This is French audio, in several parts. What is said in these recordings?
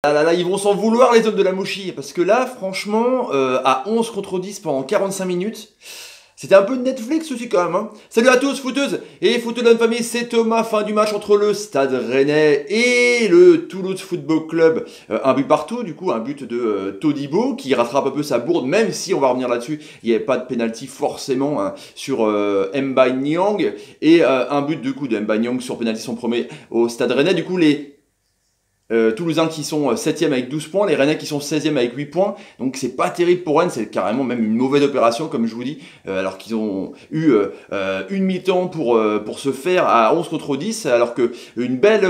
Là, ils vont s'en vouloir les hommes de la Mouchi, parce que là, franchement, à 11 contre 10 pendant 45 minutes, c'était un peu de Netflix aussi quand même. Hein. Salut à tous, footeuses et footeux de la famille, c'est Thomas, fin du match entre le Stade Rennais et le Toulouse Football Club. Un but partout, du coup, un but de Todibo qui rattrape un peu sa bourde, même si on va revenir là-dessus, il n'y avait pas de penalty forcément hein, sur Mbaye Niang, et un but du coup de Mbaye Niang sur penalty son premier au Stade Rennais. Du coup, les Toulousains qui sont 7e avec 12 points, les Rennais qui sont 16e avec 8 points, donc c'est pas terrible pour Rennes, c'est carrément même une mauvaise opération comme je vous dis, alors qu'ils ont eu une mi-temps pour se faire à 11 contre 10, alors que une belle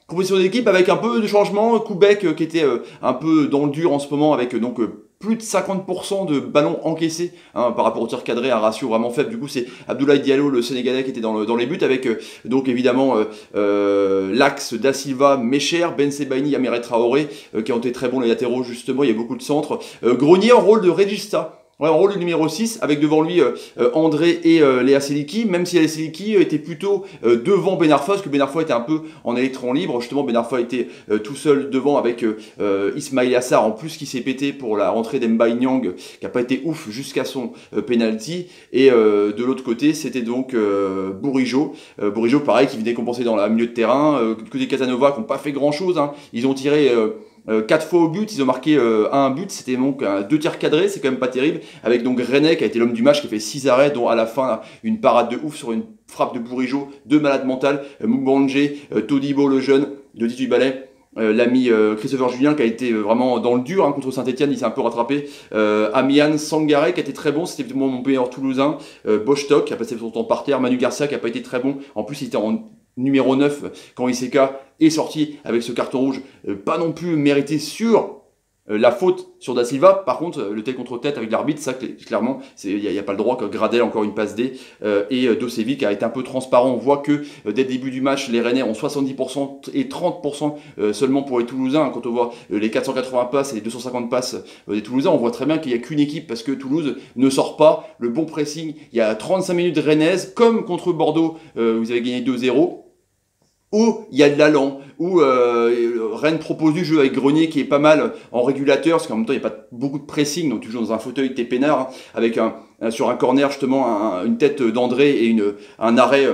composition d'équipe avec un peu de changement, Koubek qui était un peu dans le dur en ce moment avec donc plus de 50% de ballons encaissés hein, par rapport au tir cadré, un ratio vraiment faible. Du coup, c'est Abdoulaye Diallo, le Sénégalais, qui était dans les buts, avec donc évidemment l'axe Da Silva, Mecher, Ben Sebaini, Amire Traoré, qui ont été très bons les latéraux justement. Il y a beaucoup de centres. Grenier en rôle de Regista. Ouais, en rôle de numéro 6, avec devant lui André et Léa Seliki, même si Léa Seliki était plutôt devant Ben Arfa, parce que Ben Arfa était un peu en électron libre. Justement, Ben Arfa était tout seul devant avec Ismail Assar, en plus qui s'est pété pour la rentrée d'Mbaye Niang, qui n'a pas été ouf jusqu'à son penalty. Et de l'autre côté, c'était donc Bourigeaud. Bourigeaud, pareil, qui venait compenser dans le milieu de terrain. Côté Casanova, qui n'ont pas fait grand-chose. Hein. Ils ont tiré... 4 fois au but, ils ont marqué un but, c'était donc 2 tirs cadrés, c'est quand même pas terrible, avec donc Rennais qui a été l'homme du match, qui a fait 6 arrêts, dont à la fin là, une parade de ouf sur une frappe de Bourigeaud, de malade mental, Moumbandje, Todibo le jeune, de 18 balais, l'ami Christopher Julien qui a été vraiment dans le dur hein, contre Saint-Etienne, il s'est un peu rattrapé, Amian Sangaré qui a été très bon, c'était mon meilleur toulousain, Bostock qui a passé son temps par terre, Manu Garcia qui a pas été très bon, en plus il était en numéro 9 quand Iseka est sorti avec ce carton rouge, pas non plus mérité sur la faute sur Da Silva. Par contre, le tête contre tête avec l'arbitre, ça clairement, il n'y a pas le droit que Gradel encore une passe D et Dosevic a été un peu transparent. On voit que dès le début du match, les Rennais ont 70% et 30% seulement pour les Toulousains. Quand on voit les 480 passes et les 250 passes des Toulousains, on voit très bien qu'il n'y a qu'une équipe parce que Toulouse ne sort pas le bon pressing. Il y a 35 minutes rennaises, comme contre Bordeaux, vous avez gagné 2-0. Où il y a de l'allant, où Rennes propose du jeu avec Grenier qui est pas mal en régulateur, parce qu'en même temps il n'y a pas beaucoup de pressing, donc tu joues dans un fauteuil, t'es peinard, hein, avec sur un corner justement une tête d'André et un arrêt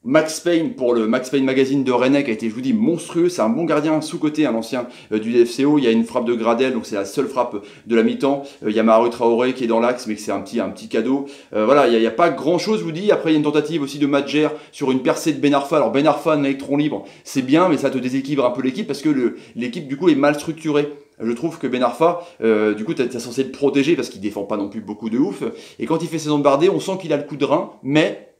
Max Payne pour le Max Payne Magazine de Rennais qui a été, je vous dis, monstrueux. C'est un bon gardien sous-côté, un ancien du FCO. Il y a une frappe de Gradel, donc c'est la seule frappe de la mi-temps. Il y a Maru Traoré qui est dans l'axe, mais c'est un petit cadeau. Voilà, il n'y a pas grand-chose, je vous dis. Après, il y a une tentative aussi de Madjer sur une percée de Ben Arfa. Alors Ben Arfa, un électron libre, c'est bien, mais ça te déséquilibre un peu l'équipe parce que l'équipe, du coup, est mal structurée. Je trouve que Ben Arfa, du coup, t'es censé le protéger parce qu'il défend pas non plus beaucoup de ouf. Et quand il fait ses embardées, on sent qu'il a le coup de rein, mais...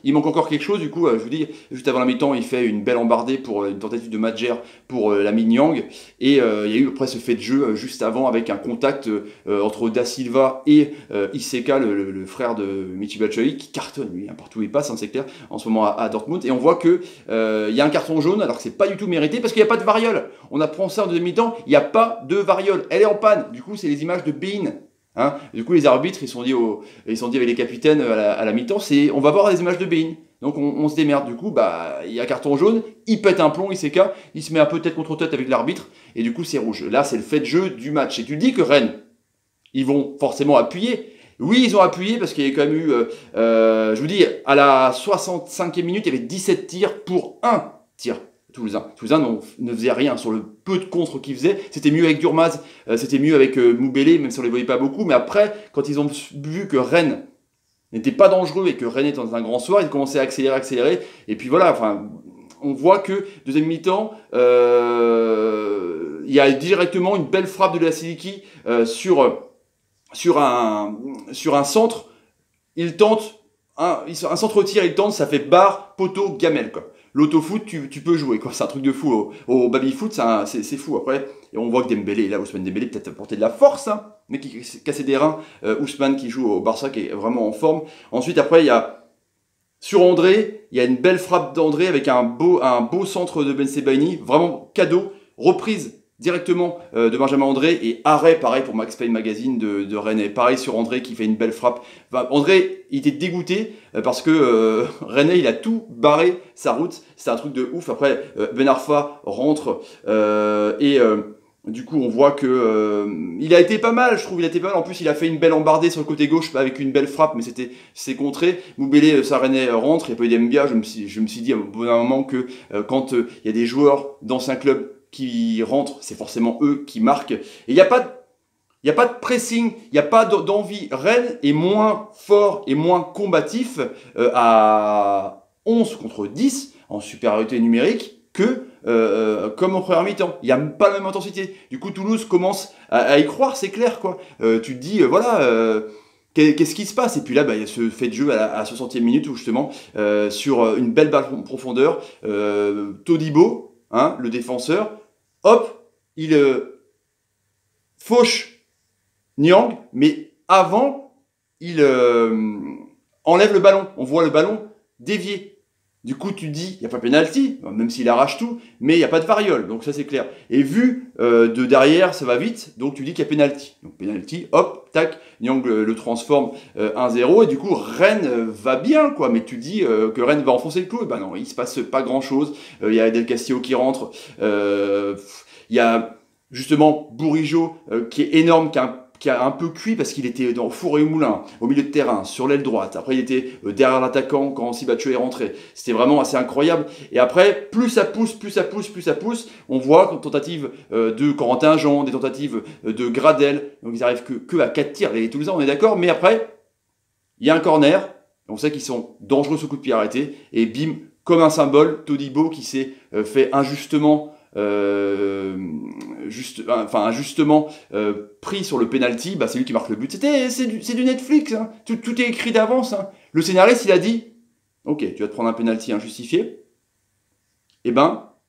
il manque encore quelque chose, du coup, je vous dis, juste avant la mi-temps, il fait une belle embardée pour une tentative de Madjer pour l'ami Niang, et il y a eu après ce fait de jeu juste avant avec un contact entre Da Silva et Iseka, le frère de Michy Batshuayi, qui cartonne lui, hein, partout où il passe, hein, c'est clair, en ce moment à Dortmund, et on voit que il y a un carton jaune, alors que c'est pas du tout mérité, parce qu'il n'y a pas de variole. On apprend ça en deuxième mi-temps, il n'y a pas de variole, elle est en panne, du coup, c'est les images de Bein. Hein, du coup, les arbitres, ils sont dit avec les capitaines à la mi-temps, on va voir des images de Bein. Donc, on se démerde. Du coup, bah, il y a carton jaune, il pète un plomb, il s'écarte, il se met un peu tête contre tête avec l'arbitre, et du coup, c'est rouge. Là, c'est le fait de jeu du match. Et tu dis que Rennes, ils vont forcément appuyer. Oui, ils ont appuyé parce qu'il y a quand même eu, je vous dis, à la 65e minute, il y avait 17 tirs pour 1 tir. Toulousain ne faisait rien sur le peu de contre qu'ils faisaient. C'était mieux avec Durmaz, c'était mieux avec Moubélé, même si on les voyait pas beaucoup. Mais après, quand ils ont vu que Rennes n'était pas dangereux et que Rennes était dans un grand soir, ils commençaient à accélérer. Et puis voilà, enfin, on voit que deuxième mi-temps, il y a directement une belle frappe de la Siliki sur un centre. Il tente un centre-tir, il tente, ça fait barre, poteau, gamelle quoi. L'autofoot, tu peux jouer, quoi. C'est un truc de fou. Au baby-foot, c'est fou. Après, et on voit que Dembélé, là, Ousmane Dembélé, peut-être apporter de la force, hein, mais qui s'est cassé des reins. Ousmane qui joue au Barça, qui est vraiment en forme. Ensuite, après, il y a, sur André, il y a une belle frappe d'André avec un beau centre de Ben Sebaini. Vraiment cadeau. Reprise directement de Benjamin André et arrêt pareil pour Max Payne Magazine de René. Pareil sur André qui fait une belle frappe. Enfin, André il était dégoûté parce que René il a tout barré sa route. C'est un truc de ouf. Après Ben Arfa rentre du coup on voit que il a été pas mal, je trouve. Il a été pas mal. En plus il a fait une belle embardée sur le côté gauche avec une belle frappe, mais c'est contré. Moubélé, René rentre. Il n'y a pas eu d'Embia. Je me suis dit à un bon moment que quand il y a des joueurs d'anciens clubs qui rentrent, c'est forcément eux qui marquent. Et il n'y a pas de pressing, il n'y a pas d'envie. Rennes est moins fort et moins combatif à 11 contre 10 en supériorité numérique que comme en première mi-temps. Il n'y a pas la même intensité. Du coup, Toulouse commence à y croire, c'est clair, quoi. Tu te dis, voilà... Qu'est-ce qui se passe? Et puis là, il y a ce fait de jeu à la 60e minute où justement, sur une belle balle en profondeur, Todibo, hein, le défenseur, hop, il fauche Niang, mais avant, il enlève le ballon. On voit le ballon dévier. Du coup, tu dis, il n'y a pas penalty, même s'il arrache tout, mais il n'y a pas de variole, donc ça c'est clair. Et vu de derrière, ça va vite, donc tu dis qu'il y a penalty. Donc penalty, hop, tac, Niang le transforme 1-0, et du coup, Rennes va bien, quoi, mais tu dis que Rennes va enfoncer le clou. Et ben non, il se passe pas grand-chose. Il y a Del Castillo qui rentre, il y a justement Bourigeaud qui est énorme, qui a un peu cuit parce qu'il était dans four et moulin, au milieu de terrain, sur l'aile droite. Après, il était derrière l'attaquant quand Sibacho est rentré. C'était vraiment assez incroyable. Et après, plus ça pousse, on voit une tentative de Corentin Jean, des tentatives de Gradel. Donc, ils arrivent que à 4 tirs. Les Toulousains, on est d'accord. Mais après, il y a un corner. On sait qu'ils sont dangereux sous coup de pied arrêté. Et bim, comme un symbole, Todibo qui s'est fait injustement pris sur le penalty, c'est lui qui marque le but. C'est du Netflix, hein. Tout est écrit d'avance, hein. Le scénariste il a dit ok, tu vas te prendre un penalty injustifié, et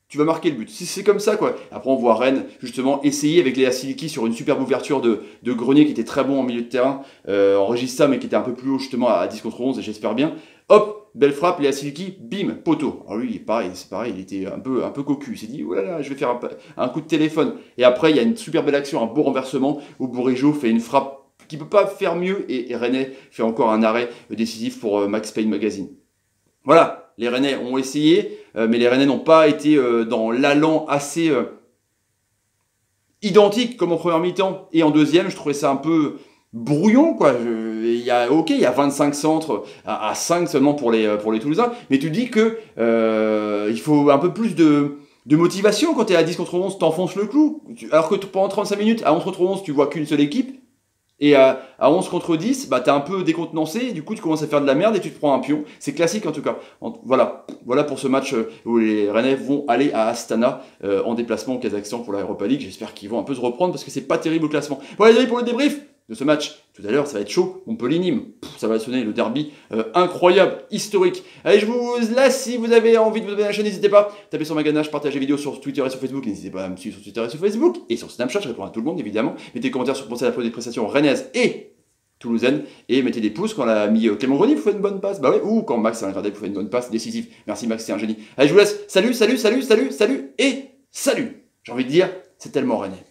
tu vas marquer le but. C'est comme ça, quoi. Après on voit Rennes justement essayer avec Léa Siliki sur une superbe ouverture de Grenier qui était très bon en milieu de terrain, en registre mais qui était un peu plus haut justement à 10 contre 11, et j'espère bien. Hop, belle frappe, Léa Siliki, bim, poteau. Alors lui, c'est pareil, il était un peu cocu. Il s'est dit, oh là là, je vais faire un coup de téléphone. Et après, il y a une super belle action, un beau renversement, où Bourigeaud fait une frappe qui peut pas faire mieux, et Rennais fait encore un arrêt décisif pour Max Payne Magazine. Voilà, les Rennais ont essayé, mais les Rennais n'ont pas été dans l'allant assez identique comme en première mi-temps. Et en deuxième, je trouvais ça un peu brouillon, quoi. Il y a 25 centres à 5 seulement pour les Toulousains, mais tu dis que il faut un peu plus de motivation. Quand tu es à 10 contre 11, t'enfonces le clou, alors que pendant 35 minutes à 11 contre 11 tu vois qu'une seule équipe, et à 11 contre 10 t'es un peu décontenancé, et du coup tu commences à faire de la merde et tu te prends un pion. C'est classique en tout cas. Voilà pour ce match où les Rennais vont aller à Astana en déplacement au Kazakhstan pour la Europa League. J'espère qu'ils vont un peu se reprendre parce que c'est pas terrible au classement. Voilà les amis pour le débrief de ce match. Tout à l'heure, ça va être chaud. Montpellier-Nîmes, ça va sonner le derby incroyable, historique. Allez, je vous laisse. Si vous avez envie de vous abonner à la chaîne, n'hésitez pas. Tapez sur ma ganache, partagez vidéo sur Twitter et sur Facebook. N'hésitez pas à me suivre sur Twitter et sur Facebook. Et sur Snapchat, je réponds à tout le monde, évidemment. Mettez des commentaires sur penser à la des prestations rennaises et toulousaine. Et mettez des pouces quand on a mis Clément Grenier pour faire une bonne passe. Bah ouais, ou quand Max a regardé pour faire une bonne passe décisive. Merci Max, c'est un génie. Allez, je vous laisse. Salut et salut. J'ai envie de dire, c'est tellement rennais.